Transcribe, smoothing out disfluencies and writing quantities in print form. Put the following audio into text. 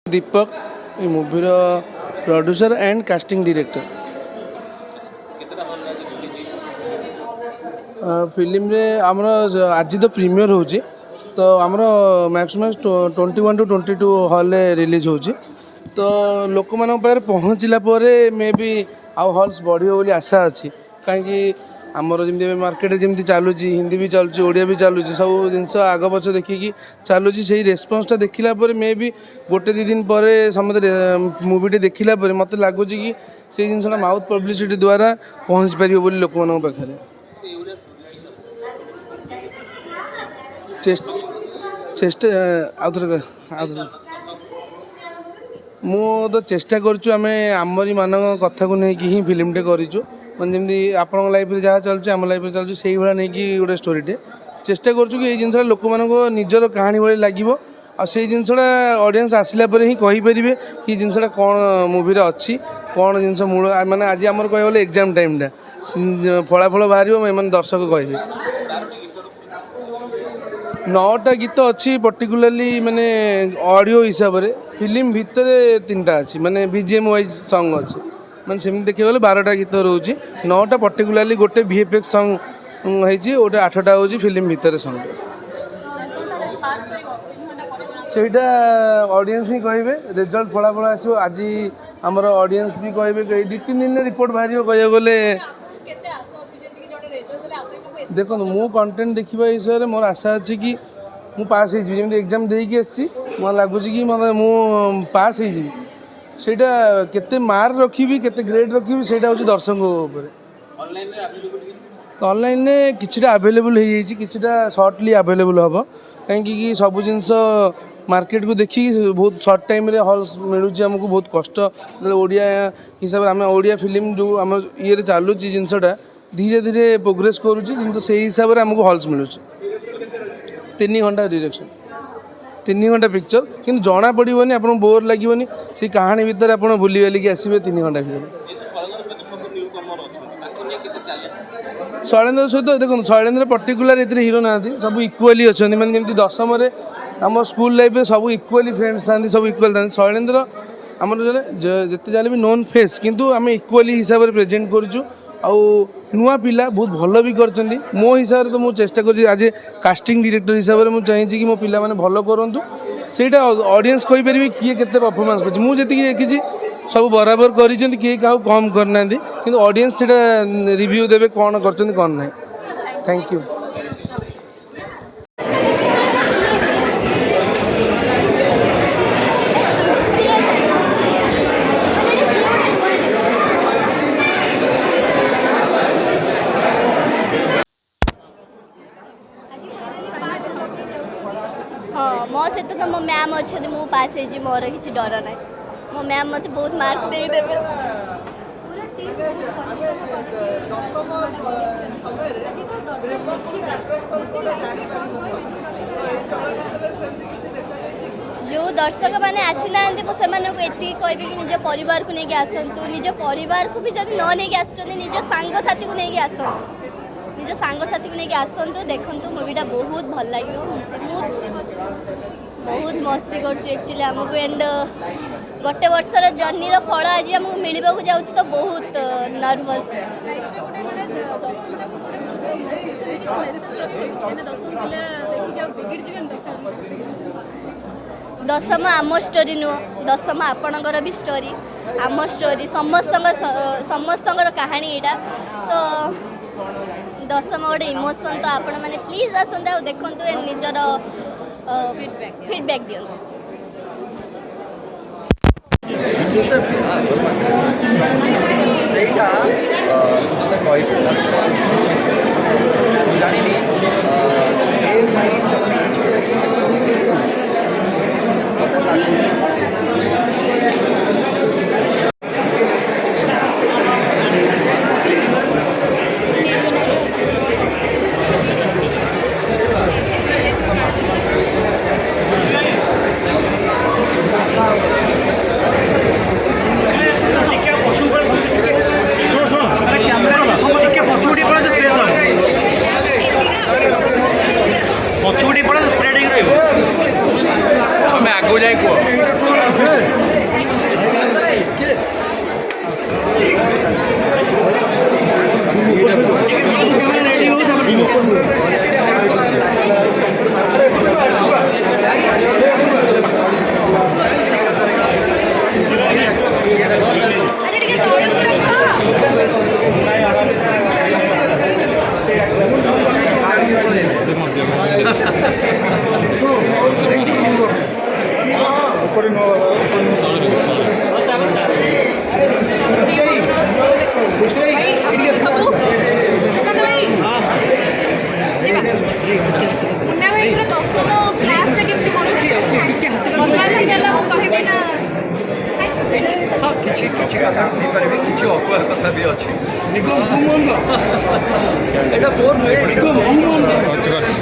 दीपक ये movie producer and casting director. Film रे आमर आज तो प्रीमियर हो तो आमर मैक्सिमम 21 to 22 हॉल रिलीज हो तो लोक मान पहुँचला मे बी आउ हॉल्स बढ़िया बोली आशा अच्छी कहीं आमर जमी मार्केट जमी चलुची हिंदी भी चलुची ओडिया भी चलुची सब जिनस आग पछ देखिकी चलुची से रेस्पन्सटा देखला मे बी गोटे दी दिन पर समझे मुवीटे देखला मत लगुच कि से जिनसा माउथ पब्लिसिटी द्वारा पहुँच पार बोली लोक मान पाखे चेष्टा मु तो चेष्टा करूँ आम आमरी मान कथा को लेकिन ही फिल्मटे करूँ मैं जमी आप लाइफ में जहाँ चलुँ आम लाइफ में चलुँ से भाया नहीं कि गोटे स्टोरीटे चेष्टा करूँ कि जिनसा लोक मान निजर कहानी भाई लगे से जिनसा ऑडियंस आसला ही कहींपर कि जिनसा कौन मूवी अच्छी कौन जिन मूल माने आज आम कह एग्जाम टाइमटा फलाफल बाहर मैंने दर्शक कहे 9टा गीत अच्छी पर्टिकुलाली माने ऑडियो हिसाब से फिल्म भितर 3टा अच्छी माने बीजीएम वाइज सॉन्ग अच्छी मैंने सेम देखिए गले 12टा गीत रोचे 9टा पर्टिकुलाली गोटे VFX सॉन्ग होती गोटे 8टा हूँ फिल्म भितर सॉन्ग सेटा ऑडियंस ही कहे रिजल्ट फलाफल आसो आज आमर ऑडियंस भी कहे 2-3 दिन रिपोर्ट बाहर कह गले देखो मु कंटेंट देखा हिसाब से मोर आशा अच्छी कि मु पास हो जमी एग्जाम देकी आसी मतलब लगुच कि मतलब मु पास होटा केते मार्क रखी केते ग्रेड रखी से दर्शकों ऑनलाइन कि अवेलेबल हो किछिटा सर्टली अवेलेबल हम कहीं सब जिनस मार्केट को देखिए बहुत सर्ट टाइम हॉल मिलूँ आमको बहुत कष्ट ओडिया हिसाब से आम ओडिया फिल्म जो आम ये चलुँ जिनसटा धीरे धीरे प्रोग्रेस करुँच से हिसाब से आमको हॉल्स मिलूँ 3 घंटा डिरेक्शन 3 घंटा पिक्चर कि जना पड़ोनी आप बोर लगे से कहानी भितर आप बुली बालिकी आसवे 3 घंटा भितर शैलेंद्र सहित देखो शैलेंद्र पर्टिकुलर ये हिरो ना सब इक्वाली अच्छा मैंने जमी 10th आम स्कूल लाइफ में सब इक्वाली फ्रेंड्स था सब इक्वाल था शैलेंद्र आम जिते जाले भी नोन फेस किंतु आम इक्वाली हिसाब से प्रेजेंट करूँ आउ नुआ पिला बहुत भल भी कर मो हिसाब से तो मुझे चेष्टा कर आज कास्टिंग डायरेक्टर हिसाब से मुझे चाहिए कि मो पिला माने भल करूँ सेटा ऑडियंस कही पारे किए केते परफॉर्मेंस कर मुझे देखी सब बराबर कर किए क्या कम करना कि ऑडियंस से रिव्यू देवे कौन कर कौन ना थैंक यू हाँ मो सहित तो मो मैम अच्छे मु पास हो मोर किसी डर ना मो मैम मत बहुत मार्क देदेवे जो दर्शक मैंने आसी ना मुझे कहबी कि निज परिवार को लेकिन आसतु निज परिवार को भी जब न नहीं आस निज सांगसाथी को लेकिन आसतु निज सांगसाथी को लेकिन आसतु देखु मूवीटा बहुत भल लगे बहुत मस्ती करचुअली आमको एंड गोटे वर्षर जर्नी फल आज आमको मिलवा जाऊँ तो बहुत नर्वस दशम आम स्टोरी नुह दशम आपणकर भी स्टोरी आम स्टोरी समस्त कहानी यहाँ तो दशम गोटे इमोशन तो आपण मैंने प्लीज आसते देखु निजर फीडबैक दियंतु ଏପଟେ ନୂଆ ମୁନ୍ନା ଭାଇଙ୍କର ଦର୍ଶନ କ୍ଲାସ୍ଟା କେମିତି କ'ଣ ବଦମାସି ହେଲା ମୁଁ କହିବି ନା ହଁ କିଛି କିଛି କଥା କହିପାରିବି କିଛି ଅକୁଆର କଥା ବି ଅଛି ଏଇଟା ମୋର ନୁହେଁ ବହୁତ କଥା